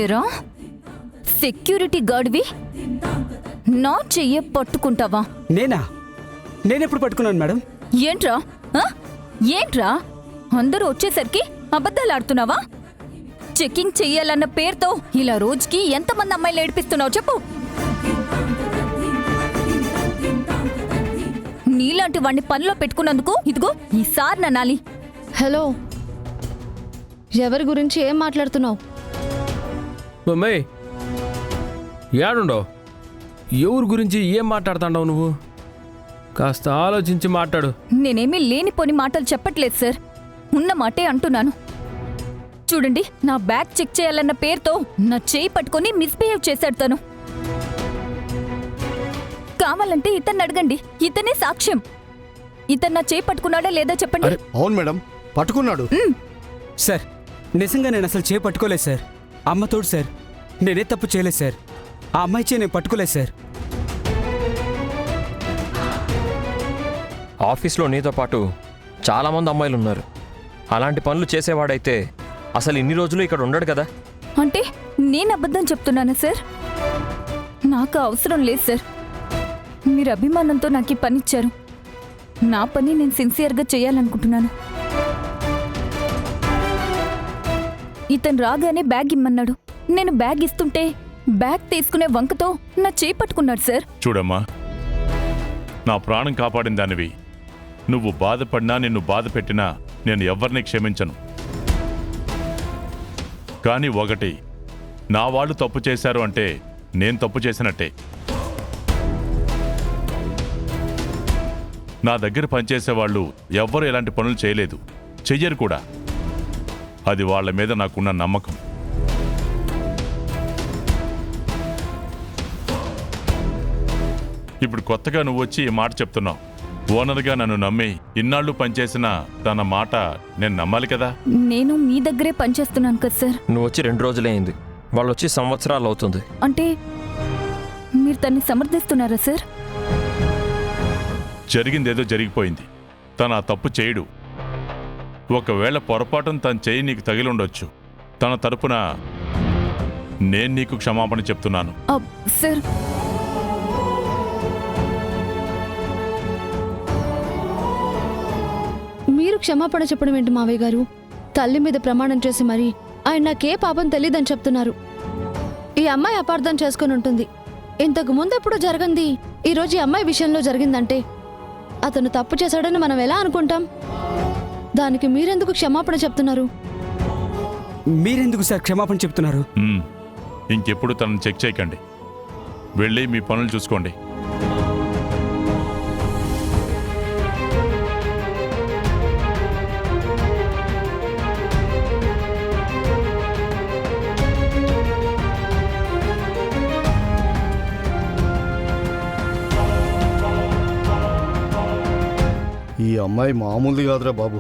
ఏరా సెక్యూరిటీ గార్డ్వి నా చెయ్యే పట్టుకుంటావా? నేనెప్పుడు పట్టుకున్నాను మేడం? ఏంట్రా ఆ? ఏంట్రా అందరూ వచ్చేసరికి అబద్ధాలు ఆడుతున్నావా? చెకింగ్ చెయ్యాలన్న పేరుతో ఇలా రోజుకి ఎంతమంది అమ్మాయిలు ఏడిపిస్తున్నావు చెప్పు. నీలాంటి వాణ్ణి పనిలో పెట్టుకున్నందుకు ఇదిగో ఈసారి ననాలి. హలో, ఎవరి గురించి ఏం మాట్లాడుతున్నావు? మమ్మీ ఏడుండవు? ఎవరి గురించి ఏం మాట్లాడుతున్నావు నువ్వు? కాస్త ఆలోచించి మాట్లాడు. నేనేమీ లేనిపోని మాటలు చెప్పట్లేదు సార్, ఉన్న మాటే అంటున్నాను. చూడండి, నా బ్యాగ్ చెక్ చేయాలన్న పేరుతో నా చేయి పట్టుకొని మిస్బిహేవ్ చేశాడు తను. కావాలంటే ఇతన్ని అడగండి, ఇతనే సాక్ష్యం. ఇతను నా చేయి పట్టుకున్నాడా లేదా చెప్పండి. అవును మేడం, పట్టుకున్నాడు. సార్ నిజంగా నేను అసలు చేయి పట్టుకోలేదు సార్. అమ్మ తోడు సార్, నేనే తప్పు చేయలేదు సార్. ఆ అమ్మాయి చేయి నేను పట్టుకోలేదు సార్. ఆఫీస్లో నీతో పాటు చాలామంది అమ్మాయిలు ఉన్నారు. అలాంటి పనులు చేసేవాడైతే అసలు ఇన్ని రోజులు ఇక్కడ ఉండడు కదా. అంటే నేను అబద్ధం చెప్తున్నానా సార్? నాకు అవసరం లేదు సార్. మీరు అభిమానంతో నాకు ఈ పని ఇచ్చారు. నా పని నేను సిన్సియర్గా చేయాలనుకుంటున్నాను. ఇతను రాగానే బ్యాగ్ ఇమ్మన్నాడు. నేను బ్యాగ్ ఇస్తుంటే బ్యాగ్ తీసుకునే వంకతో నా చేయి పట్టుకున్నాడు సార్. చూడమ్మా, నా ప్రాణం కాపాడిన దానివి. నువ్వు బాధపడినా, నిన్ను బాధ పెట్టినా నేను ఎవరిని క్షమించను. కానీ ఒకటి, నా వాళ్ళు తప్పు చేశారు అంటే నేను తప్పు చేసినట్టే. నా దగ్గర పనిచేసేవాళ్ళు ఎవ్వరూ ఎలాంటి పనులు చేయలేదు, చెయ్యరు కూడా. అది వాళ్ళ మీద నాకున్న నమ్మకం. ఇప్పుడు కొత్తగా నువ్వు వచ్చి ఈ మాట చెప్తున్నావు. ఓనర్గా నన్ను నమ్మి ఇన్నాళ్ళు పనిచేసిన తన మాట నేను నమ్మాలి కదా. నేను మీ దగ్గరే పనిచేస్తున్నాను కదా సార్. నువ్వు వచ్చి 2 రోజులే అయింది, వాళ్ళు వచ్చి సంవత్సరాలు అవుతుంది. అంటే మీరు తన్ని సమర్థిస్తున్నారా సార్? జరిగిందేదో జరిగిపోయింది. తను ఆ తప్పు చేయడు. ఒకవేళ పొరపాటున తన చేయి నీకు తగిలి ఉండొచ్చు. తన తరపున నేను నీకు క్షమాపణ చెప్తున్నాను. సార్, మీరు క్షమాపణ చెప్పడం ఏంటి మావయ్య గారు? తల్లి మీద ప్రమాణం చేసి మరి ఆయన నాకే పాపం తెలీదని చెప్తున్నారు. ఈ అమ్మాయి అపార్థం చేసుకుని ఉంటుంది. ఇంతకు ముందు ఎప్పుడు జరగంది ఈరోజు ఈ అమ్మాయి విషయంలో జరిగిందంటే అతను తప్పు చేశాడని మనం ఎలా అనుకుంటాం? దానికి మీరెందుకు క్షమాపణ చెప్తున్నారు? మీరెందుకు సార్ క్షమాపణ చెప్తున్నారు? ఇంకెప్పుడు తనను చెక్ చేయకండి. వెళ్ళి మీ పనులు చూసుకోండి. ఈ అమ్మాయి మామూలుది కాదురా బాబు.